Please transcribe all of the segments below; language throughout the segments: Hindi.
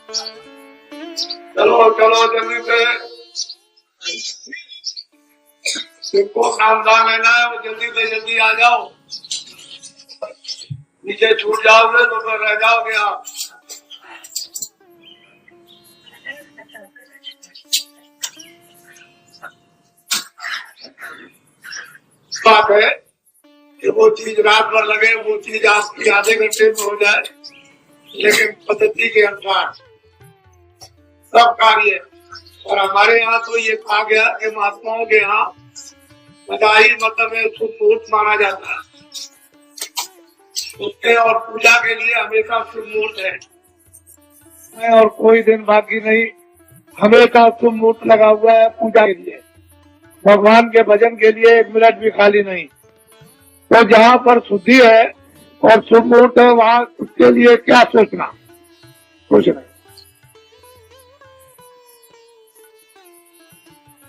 चलो चलो जल्दी से, जिनको नामदान लेना है वो जल्दी से जल्दी आ जाओ। नीचे छूट जाओगे तो फिर रह जाओगे आप। बात है कि वो चीज रात भर लगे, वो चीज आपकी आधे घंटे में हो जाए, लेकिन पद्धति के अनुसार सब कार्य। और हमारे यहाँ तो ये कहा गया कि महात्माओं के यहाँ बधाई मतलब शुभ मुहूर्त माना जाता है, उसके और पूजा के लिए हमेशा शुभ मुहूर्त है और कोई दिन बाकी नहीं, हमेशा शुभ मुहूर्त लगा हुआ है पूजा के लिए, भगवान के भजन के लिए 1 मिनट भी खाली नहीं। तो जहाँ पर शुद्धि है और शुभ मुहूर्त है वहाँ उसके लिए क्या सोचना, कुछ नहीं।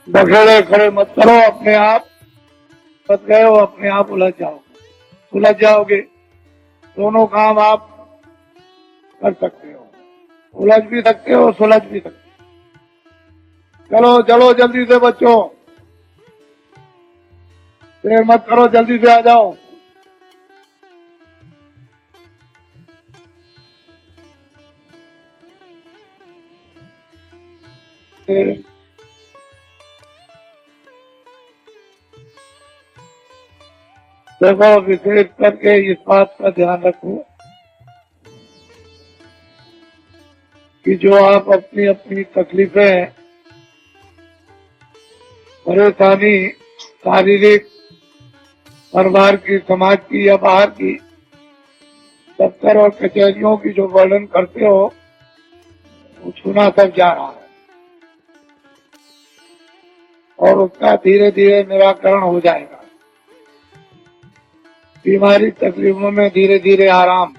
बखेड़े खड़े मत करो अपने आप, मत गए हो अपने आप उलझ जाओगे। दोनों काम आप कर सकते हो, उलझ भी सकते हो, सुलझ भी सकते हो। चलो चलो जल्दी से बच्चों, देर मत करो, जल्दी से आ जाओ। देखो विशेष करके इस बात का ध्यान रखो कि जो आप अपनी अपनी तकलीफें, परेशानी, शारीरिक, परिवार की, समाज की या बाहर की, दफ्तर और कचहरियों की जो वर्णन करते हो वो छूना सब जा रहा है और उसका धीरे धीरे निराकरण हो जाएगा। बीमारी तकलीफों में धीरे धीरे आराम,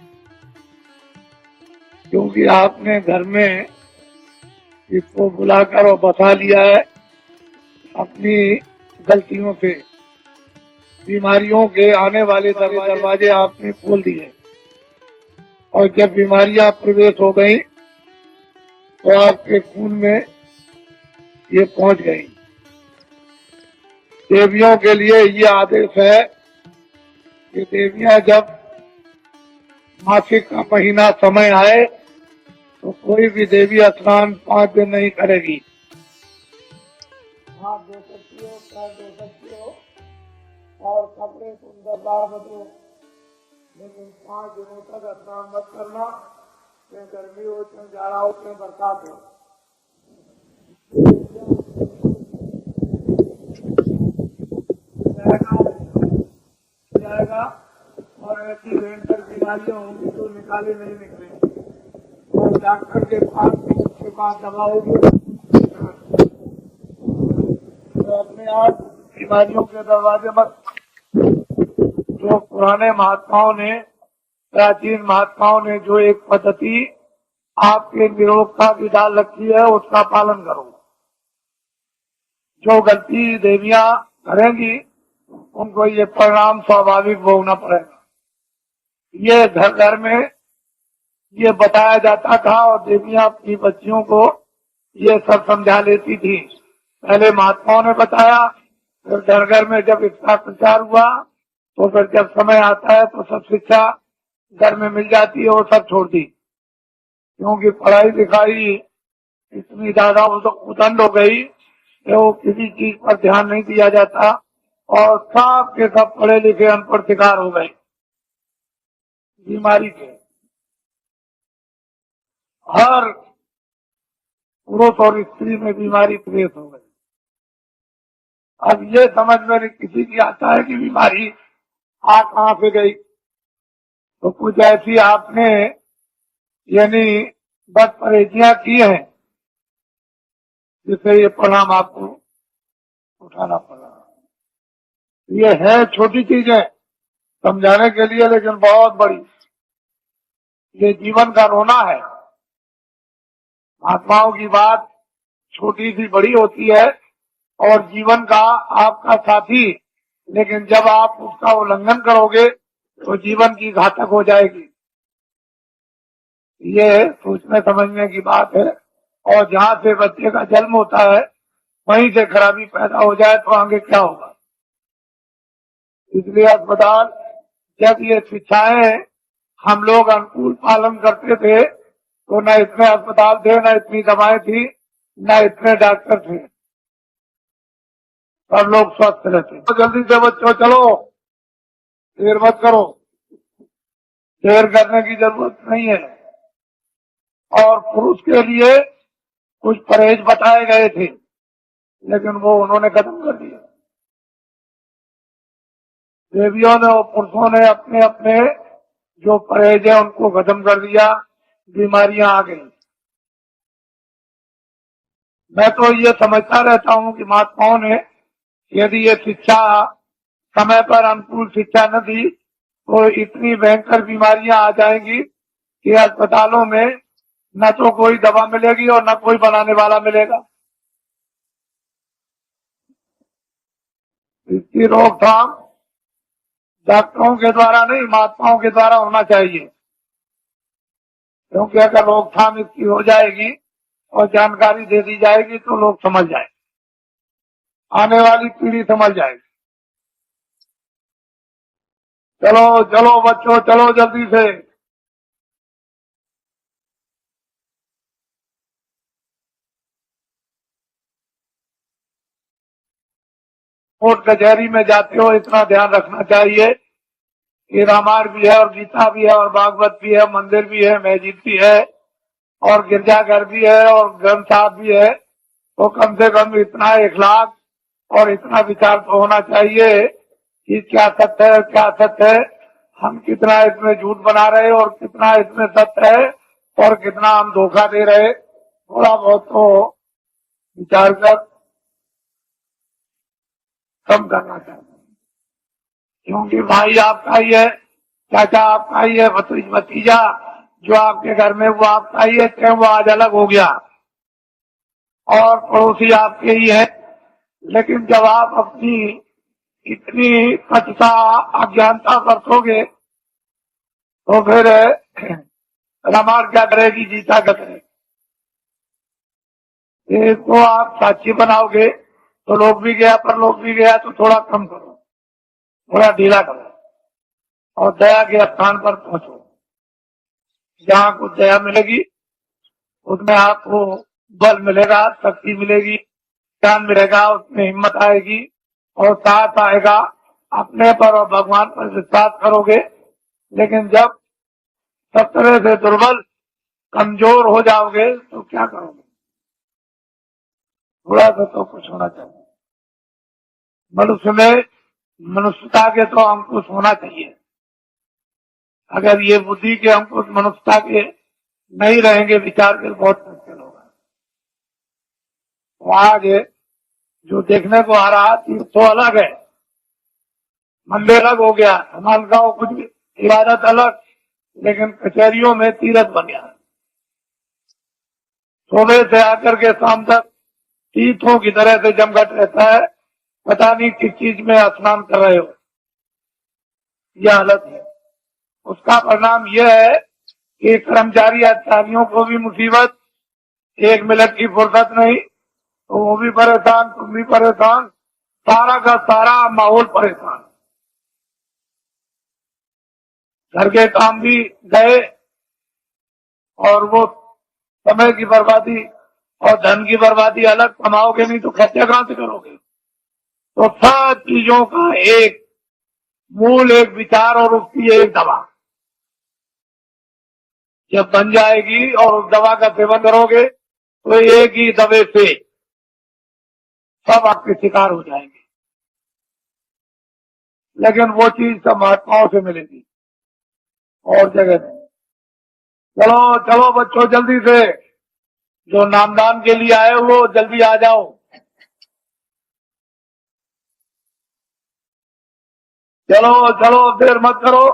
क्योंकि आपने घर में इसको बुलाकर और बसा लिया है अपनी गलतियों से। बीमारियों के आने वाले दरवाजे आपने खोल दिए और जब बीमारियां प्रवेश हो गई तो आपके खून में ये पहुंच गई। देवियों के लिए ये आदेश है कि देवियां जब मासिक का महीना समय आए तो कोई भी देवी स्नान 5 दिन नहीं करेगी। हाथ धो सकती हो, पैर धो सकती हो और कपड़े सुंदरदार बदलो, लेकिन 5 दिनों तक स्नान मत करना, चाहे गर्मी हो, चाहे जाड़ा हो, चाहे बरसात हो। जाएगा और ऐसी भयंकर बीमारियां होंगी तो निकाले नहीं निकलेंगे और डॉक्टर के पास उसके पास दवा होगी तो अपने आप बीमारियों के दरवाजे मत। जो पुराने महात्माओं ने, प्राचीन महात्माओं ने जो एक पद्धति आपके निरोगता की डाल रखी है उसका पालन करो। जो गलती देवियां करेंगी उनको ये परिणाम स्वाभाविक भोगना पड़ेगा। ये घर घर में ये बताया जाता था और देवियां अपनी बच्चियों को ये सब समझा लेती थी। पहले महात्माओं ने बताया, फिर घर घर में जब इसका प्रचार हुआ तो फिर जब समय आता है तो सब शिक्षा घर में मिल जाती है, वो सब छोड़ दी, क्योंकि पढ़ाई लिखाई इतनी ज्यादा उदंड हो गई कि वो किसी चीज पर ध्यान नहीं दिया जाता और सब के सब पढ़े लिखे अनपढ़ शिकार हो गए बीमारी के। हर पुरुष और स्त्री में बीमारी प्रवेश हो गई। अब ये समझ में किसी की आता है कि बीमारी आ कहां से गई, तो कुछ ऐसी आपने यानी बद परहेजियां की हैं जिससे ये परिणाम आपको उठाना पड़ा। ये है छोटी चीजें समझाने के लिए, लेकिन बहुत बड़ी। ये जीवन का रोना है। महात्माओं की बात छोटी सी बड़ी होती है और जीवन का आपका साथी, लेकिन जब आप उसका उल्लंघन करोगे तो जीवन की घातक हो जाएगी। ये सोचने समझने की बात है। और जहाँ से बच्चे का जन्म होता है वहीं से खराबी पैदा हो जाए तो आगे क्या होगा। इसलिए अस्पताल, जब ये शिक्षाएं हम लोग अनुकूल पालन करते थे तो न इतने अस्पताल थे, न इतनी दवाएं थी, न इतने डॉक्टर थे, सब लोग स्वस्थ रहते। तो जल्दी से बच्चों चलो, देर मत करो, देर करने की जरूरत नहीं है। और पुरुष के लिए कुछ परहेज बताए गए थे लेकिन वो उन्होंने खत्म कर दिया। देवियों ने और पुरुषों ने अपने अपने जो परहेज है उनको खत्म कर दिया, बीमारियां आ गई। मैं तो ये समझता रहता हूँ कि महात्माओं ने यदि ये शिक्षा समय पर अनुकूल शिक्षा न दी तो इतनी भयंकर बीमारियां आ जाएंगी कि अस्पतालों में न तो कोई दवा मिलेगी और न कोई बनाने वाला मिलेगा। इसकी रोकथाम डॉक्टरों के द्वारा नहीं, महात्माओं के द्वारा होना चाहिए। क्योंकि अगर रोकथाम इसकी हो जाएगी और जानकारी दे दी जाएगी तो लोग समझ जाएंगे, आने वाली पीढ़ी समझ जाएगी। चलो चलो बच्चों, चलो जल्दी से। कोर्ट कचहरी में जाते हो इतना ध्यान रखना चाहिए कि रामायण भी है और गीता भी है और भागवत भी है, मंदिर भी है, मस्जिद भी है और गिरजाघर भी है और ग्रंथ साहब भी है। तो कम से कम इतना इखलाक और इतना विचार तो होना चाहिए कि क्या सत्य है, क्या सत्य है, हम कितना इसमें झूठ बना रहे और कितना इसमें सत्य है और कितना हम धोखा दे रहे। थोड़ा बहुत तो विचार कर कम करना चाहिए। क्योंकि भाई आपका ही है, चाचा आपका ही है, भतीजा जो आपके घर में वो आपका ही है, चाहे वो आज अलग हो गया और पड़ोसी आपके ही है। लेकिन जब आप अपनी इतनी कटुता अज्ञानता बरतोगे तो फिर रामायण क्या करेगी, गीता क्या करेगी। इसको आप साक्षी बनाओगे तो लोग भी गया पर लोग भी गया तो थोड़ा कम करो, थोड़ा ढीला करो और दया के स्थान पर पहुंचो। जहाँ को दया मिलेगी उसमें आपको बल मिलेगा, शक्ति मिलेगी, ज्ञान मिलेगा, उसमें हिम्मत आएगी और साथ आएगा। अपने पर और भगवान पर विश्वास करोगे। लेकिन जब सब तरह से दुर्बल कमजोर हो जाओगे तो क्या करोगे। थोड़ा सा तो कुछ होना चाहिए। मनुष्य में मनुष्यता के तो अंकुश होना चाहिए। अगर ये बुद्धि के अंकुश मनुष्यता के नहीं रहेंगे विचार के, बहुत मुश्किल होगा। तो आज जो देखने को आ रहा तीर्थ तो अलग है, मंदिर अलग हो गया, हमारे गाँव कुछ भी इबादत अलग, लेकिन कचहरियों में तीर्थ बन गया। सुबह से आकर के शाम तक तीर्थों की तरह से जमघट रहता है, पता नहीं किस चीज में स्नान कर रहे हो। यह हालत है। उसका परिणाम यह है कि कर्मचारी अधिकारियों को भी मुसीबत, एक मिनट की फुर्सत नहीं, तो वो भी परेशान, तुम भी परेशान, सारा का सारा माहौल परेशान। घर के काम भी गए और वो समय की बर्बादी और धन की बर्बादी अलग। कमाओगे नहीं तो खर्चा कहां से करोगे। तो सब चीजों का एक मूल, एक विचार और उसकी एक दवा जब बन जाएगी और उस दवा का सेवन करोगे तो एक ही दवे से सब आपके शिकार हो जाएंगे। लेकिन वो चीज सब महात्माओं से मिलेगी और जगह नहीं। चलो चलो बच्चों जल्दी से, जो नामदान के लिए आए वो जल्दी आ जाओ। चलो चलो देर मत करो।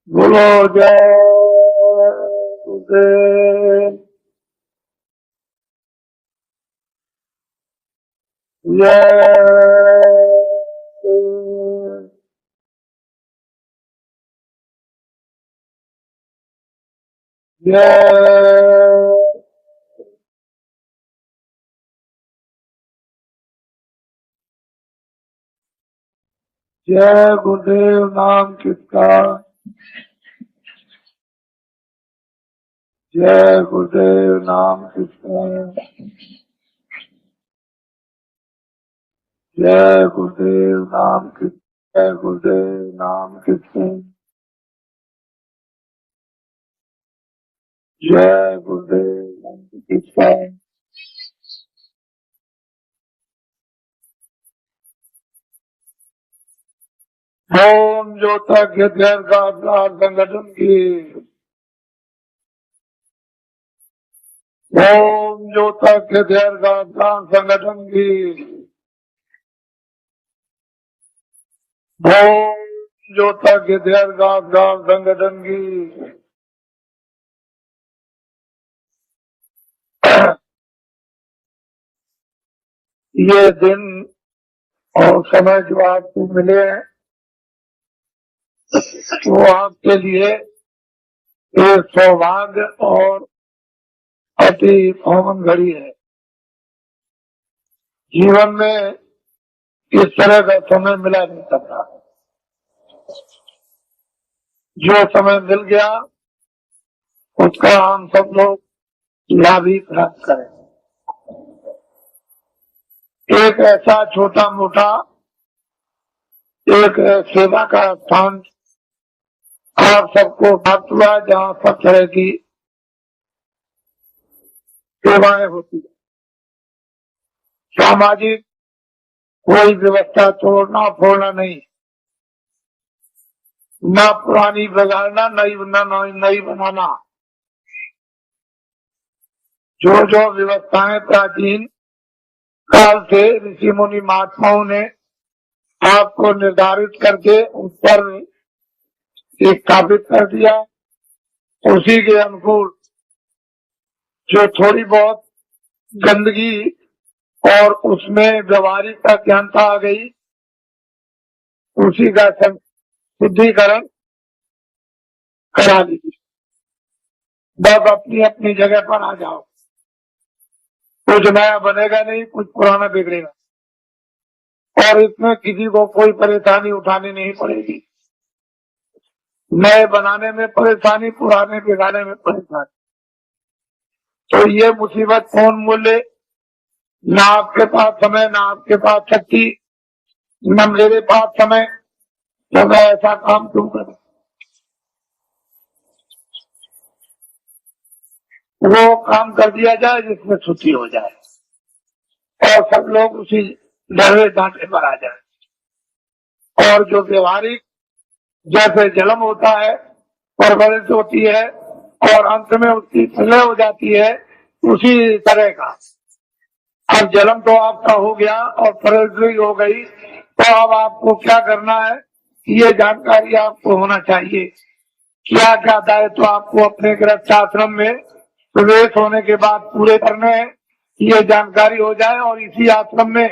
बोलो जय गुरुदेव, जय जय जय गुरुदेव। नाम किसका? जय गुरुदेव। नाम किसका? जय गुरुदेव। नाम किस जय गुरुदेव। नाम किसका? जय गुरुदेव। नाम किसका? ओम ज्योतक गैर का संगठन की। ओम ज्योतक गैर का संगठन की। ओम ज्योतक गैर का संगठन की। ये दिन और समय जो आपको मिले वो आपके लिए एक सौभाग्य और अति पावन घड़ी है। जीवन में इस तरह का समय मिला नहीं सकता। जो समय मिल गया उसका हम सब लोग लाभ ही प्राप्त करें। एक ऐसा छोटा मोटा एक सेवा का स्थान आप सबको प्राप्त हुआ जहाँ सब तरह की सेवाएं होती है। सामाजिक कोई व्यवस्था तोड़ना फोड़ना नहीं, न पुरानी बिगाड़ना, नई बनाना। जो जो व्यवस्थाएं प्राचीन काल से ऋषि मुनि महात्माओं ने आपको निर्धारित करके उस पर स्थापित कर दिया, उसी के अनुकूल जो थोड़ी बहुत गंदगी और उसमें व्यवहारिक अज्ञानता आ गई, उसी का शुद्धिकरण करा लीजिए। बस अपनी अपनी जगह पर आ जाओ। कुछ नया बनेगा नहीं, कुछ पुराना बिगड़ेगा, और इसमें किसी को कोई परेशानी उठानी नहीं पड़ेगी। नए बनाने में परेशानी, पुराने बिगाड़ने में परेशानी। तो ये मुसीबत कौन मूल्य? ना आपके पास समय, ना आपके पास शक्ति, न मेरे पास समय, तो मैं ऐसा काम क्यों करूं? वो काम कर दिया जाए जिसमें छुट्टी हो जाए और सब लोग उसी डरे डांटे पर आ जाए। और जो व्यवहारिक जैसे जन्म होता है, परवरिश होती है और अंत में उसकी प्रलय हो जाती है, उसी तरह का अब जन्म तो आपका हो गया और परवरिश हो गई, तो अब आपको क्या करना है ये जानकारी आपको होना चाहिए। क्या क्या दायित्व आपको अपने गृहस्थ आश्रम में प्रवेश होने के बाद पूरे करने हैं, ये जानकारी हो जाए। और इसी आश्रम में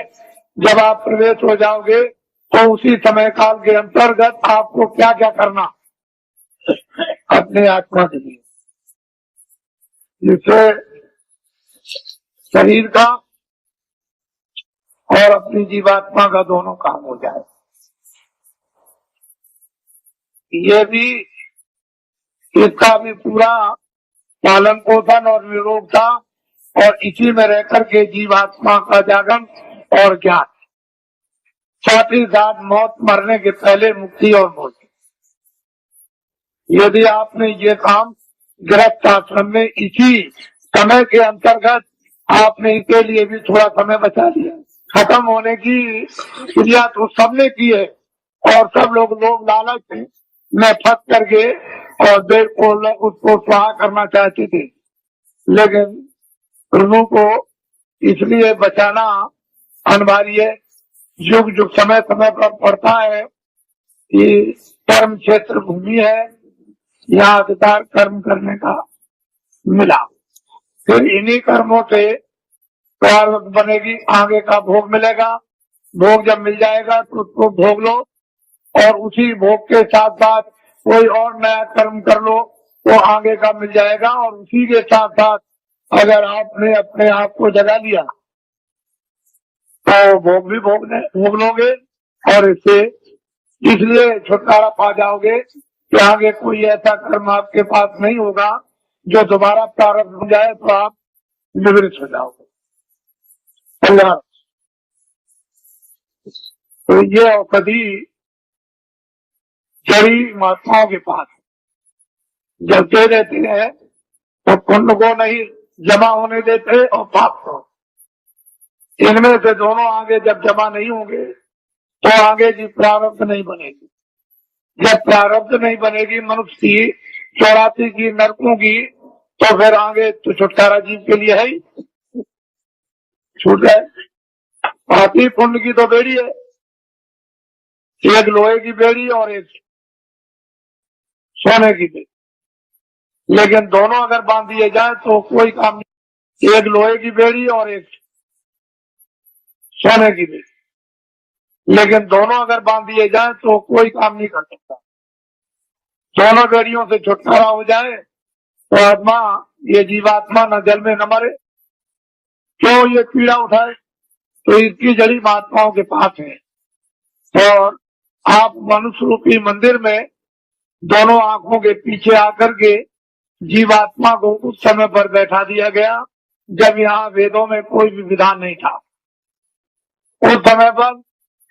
जब आप प्रवेश हो जाओगे तो उसी समय काल के अंतर्गत आपको क्या क्या करना अपने आत्मा के लिए, जिससे शरीर का और अपनी जीवात्मा का दोनों काम हो जाए। ये भी इसका भी पूरा पालन पोषण और निरोगता और इसी में रह करके जीवात्मा का जागरण और ज्ञान, साथ ही साथ मौत मरने के पहले मुक्ति और मोक्ष। यदि आपने ये काम गृहस्थ आश्रम में इसी समय के अंतर्गत आपने इसके लिए भी थोड़ा समय बचा लिया, खत्म होने की क्रिया तो सबने की है और सब लोग लालच में फंस करके और देर को उसको स्वाहा करना चाहते थे, लेकिन प्रभु को इसलिए बचाना अनिवार्य है। युग युग समय समय पर पड़ता है कि कर्म क्षेत्र भूमि है यहाँ अधिकार कर्म करने का मिला। फिर इन्हीं कर्मों से प्रारब्ध बनेगी, आगे का भोग मिलेगा। भोग जब मिल जाएगा तो उसको भोग लो, और उसी भोग के साथ साथ कोई और नया कर्म कर लो तो आगे का मिल जाएगा। और उसी के साथ साथ अगर आपने अपने आप को जगा लिया तो भोग भी भोग लोगे, और इससे इसलिए छुटकारा पा जाओगे कि आगे कोई ऐसा कर्म आपके पास नहीं होगा जो दोबारा प्रारब्ध हो जाए तो आप निवृत्त हो जाओगे। तो ये औषधि जड़ी महात्माओं के पास जलते रहते हैं तो पुण्य को नहीं जमा होने देते और पाप को। इनमें से दोनों आगे जब जमा नहीं होंगे तो आगे की प्रारब्ध नहीं बनेगी। जब प्रारब्ध नहीं बनेगी मनुष्य की 84 की नरकों की, तो फिर आगे तो छुटकारा जीव के लिए है ही, छूट जाए। पापी पुण्य की तो बेड़ी है, एक लोहे की बेड़ी और एक सोने की बेड़ी, लेकिन दोनों अगर बांध दिए जाए तो कोई काम नहीं। एक लोहे की बेड़ी और एक सोने की बेड़ी, लेकिन दोनों अगर बांध दिए जाए तो कोई काम नहीं कर सकता। दोनों बेड़ियों से छुटकारा हो जाए तो आत्मा, ये जीवात्मा न जल में न मरे। क्यों ये पीड़ा उठाए? तो इसकी जड़ी महात्माओं के पास है। और आप मनुष्य रूपी मंदिर में दोनों आंखों के पीछे आकर के जीवात्मा को उस समय पर बैठा दिया गया जब यहाँ वेदों में कोई भी विधान नहीं था। उस समय पर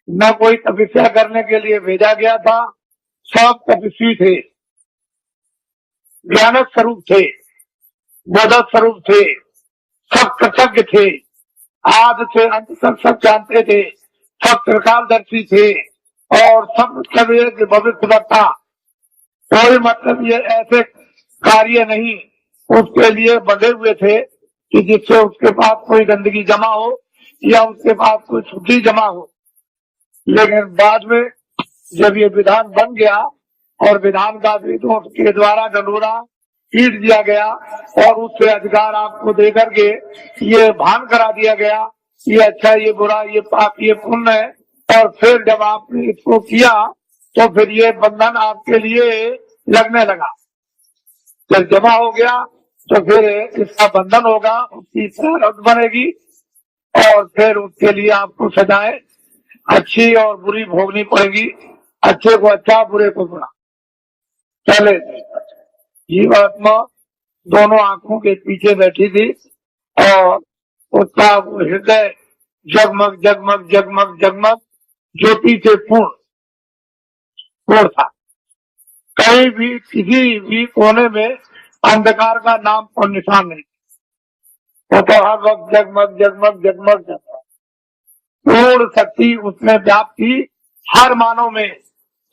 न कोई तपस्या करने के लिए भेजा गया था, सब तपस्वी थे, ज्ञान स्वरूप थे, बोध स्वरूप थे, सब कृतज्ञ थे, आदि से अंत तक सब जानते थे, सब त्रिकालदर्शी थे, और सब मतलब भविष्य था। कोई मतलब ये ऐसे कार्य नहीं उसके लिए बंधे हुए थे कि जिससे उसके पास कोई गंदगी जमा हो या उसके पास कोई शुद्धि जमा हो। लेकिन बाद में जब ये विधान बन गया और विधान का वेदों के द्वारा गंडोरा पीट दिया गया और उससे अधिकार आपको दे करके ये भान करा दिया गया, ये अच्छा ये बुरा, ये पाप ये पुण्य है, और फिर जब आपने इसको किया तो फिर ये बंधन आपके लिए लगने लगा। जब जमा हो गया तो फिर इसका बंधन होगा, उसकी प्रारब्ध बनेगी, और फिर उसके लिए आपको सजाएं अच्छी और बुरी भोगनी पड़ेगी। अच्छे को अच्छा, बुरे को बुरा। चले, जीवात्मा दोनों आंखों के पीछे बैठी थी और उसका हृदय जगमग जगमग जगमग जगमग ज्योति से पूर्ण था। कहीं भी किसी भी कोने में अंधकार का नाम और निशान नहीं, वो तो हर वक्त जगमग जगमग जगमग जगमग पूर्ण शक्ति उसमें व्याप्त थी हर मानव में,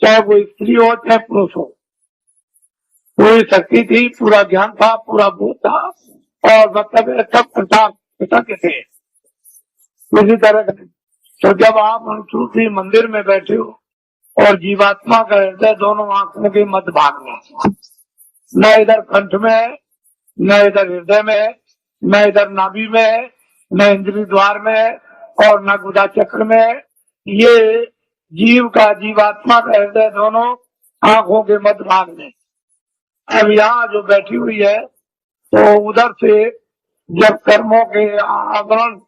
चाहे वो स्त्री हो चाहे पुरुष हो। पूरी शक्ति थी, पूरा ज्ञान था, पूरा बोध था, और मतलब सब कृतज्ञ थे। इसी तरह तो जब आप मनुष्य मंदिर में बैठे हो और जीवात्मा का हृदय दोनों आंखों के मध्य भाग में, न इधर कंठ में है, न इधर हृदय में है, न इधर नाभि में है, न इंद्रिय द्वार में है, और न गुदा चक्र में है। ये जीव का, जीवात्मा का हृदय दोनों आंखों के मध्य भाग में। अब यहाँ जो बैठी हुई है तो उधर से जब कर्मों के आवरण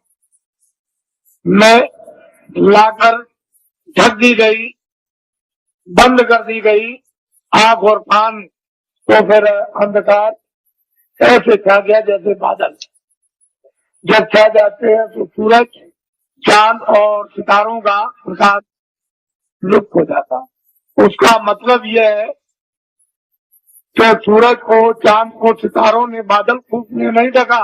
में लाकर ढक दी गई, बंद कर दी गई आंख और कान, तो फिर अंधकार ऐसे छा गया जैसे बादल जब छा जाते हैं तो सूरज, चांद और सितारों का प्रकाश लुप्त हो जाता। उसका मतलब यह है कि सूरज को, चांद को, सितारों ने बादल फूकने नहीं ढका,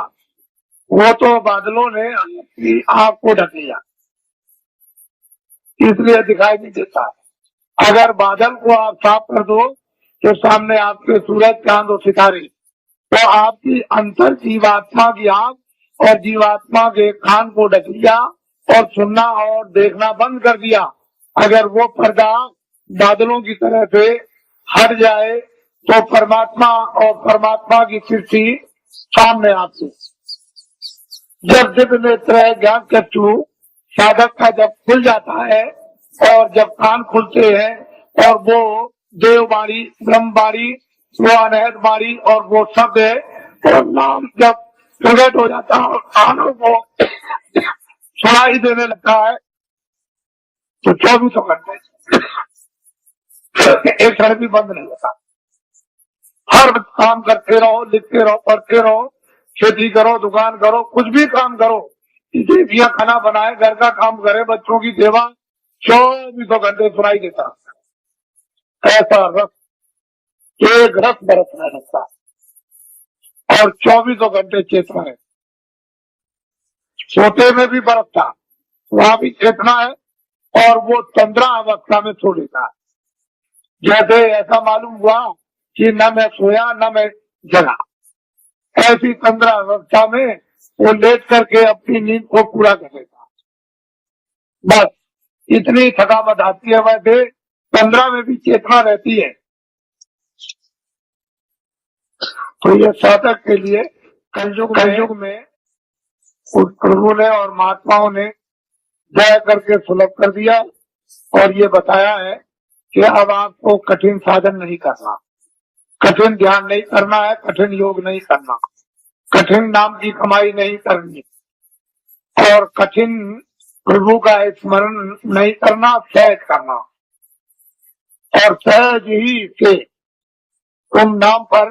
वो तो बादलों ने अपनी आंख को ढक लिया, इसलिए दिखाई नहीं देता। अगर बादल को आप साफ कर दो तो सामने आपके सूरज, चांद और सितारे, तो आपकी अंतर जीवात्मा की आंख और जीवात्मा के कान को ढक लिया और सुनना और देखना बंद कर दिया। अगर वो पर्दा बादलों की तरह से हट जाए तो परमात्मा और परमात्मा की सृष्टि सामने आती। जब दिव्य नेत्र ज्ञान चक्षु साधक का जब खुल जाता है और जब कान खुलते हैं और वो देववाणी, ब्रह्मवाणी, वो अनहद वाणी और वो शब्द और नाम जब प्रकट हो जाता है और कानों को सुनाई देने लगता है तो 24 घंटे एक क्षण भी बंद नहीं होता। हर काम करते रहो, लिखते रहो, पढ़ते रहो, खेती करो, दुकान करो, कुछ भी काम करो, देवियां खाना बनाए, घर का काम करे, बच्चों की सेवा, 24 घंटे सुनाई देता। ऐसा रस, एक रस बरसने लगता और 24 घंटे चेतना है। सोते में भी बरसता, वहां भी चेतना है और वो तंद्रा अवस्था में सो लेता। जैसे ऐसा मालूम हुआ कि न मैं सोया न मैं जगा, ऐसी तंद्रा अवस्था में वो लेट करके अपनी नींद को पूरा कर लेता। बस इतनी थकावट आती है, वैसे तंद्रा में भी चेतना रहती है। तो ये साधक के लिए कलयुग में प्रभु ने और महात्माओं ने दया करके सुलभ कर दिया और ये बताया है कि अब आपको कठिन साधन नहीं करना, कठिन ध्यान नहीं करना है, कठिन योग नहीं करना, कठिन नाम की कमाई नहीं करनी और कठिन प्रभु का स्मरण नहीं करना, सहज करना। और सहज ही से तुम नाम पर